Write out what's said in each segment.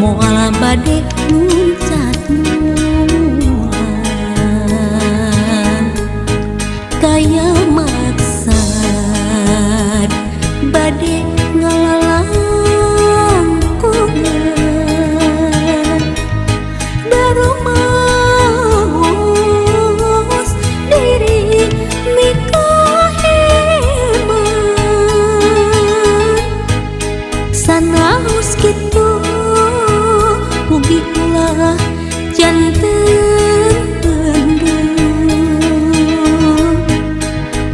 moal bade muncat mulan kaya maksad bade ngalalang kungan darumaos diri mikaheman sanaos kitu mugi ulah janten pendem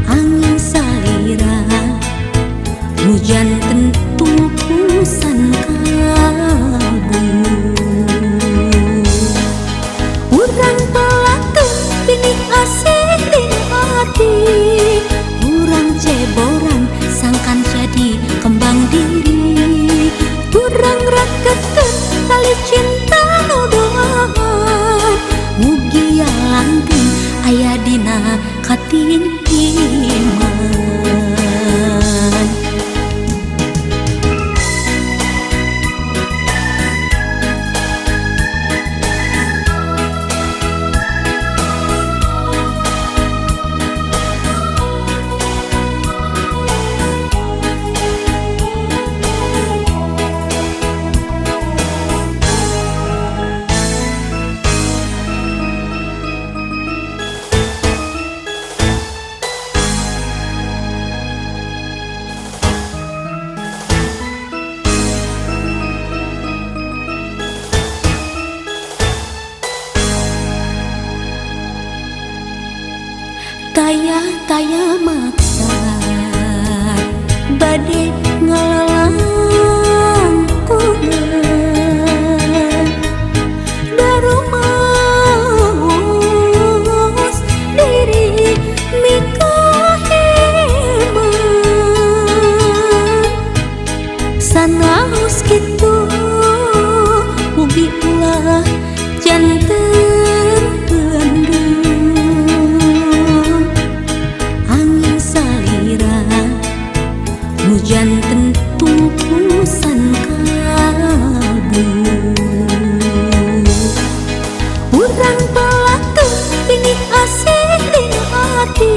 angin salira hujan tentu pusan kalbu urang pelakeun pinih asik di hati urang ceboran sangkan jadi kembang diri urang rakeun tali cinta nuduhan mugi langgeng aya dina katintiman taya maksad bade ngalalang kungan darumaos diri mikaheman sanaos kitu mugi ulah janten pendem hujan tentu pusan kalbu urang pelakeun pinih asik di hati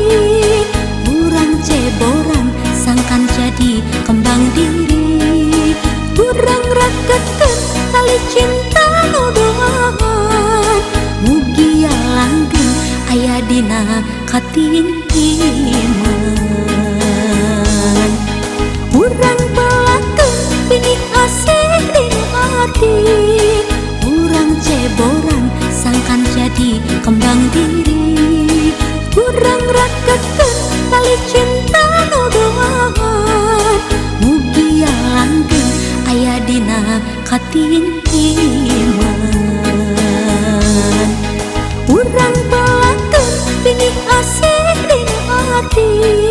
urang ceboran sangkan jadi kembang diri urang rakeun tali cinta nuduhan mugi langgeng aya dina katintiman urang pelakeun pinih asik di hati urang ceboran sangkan jadi kembang diri urang rakeun tali cinta nuduhan mugi langgeng aya dina katintiman urang pelakeun pinih asik di hati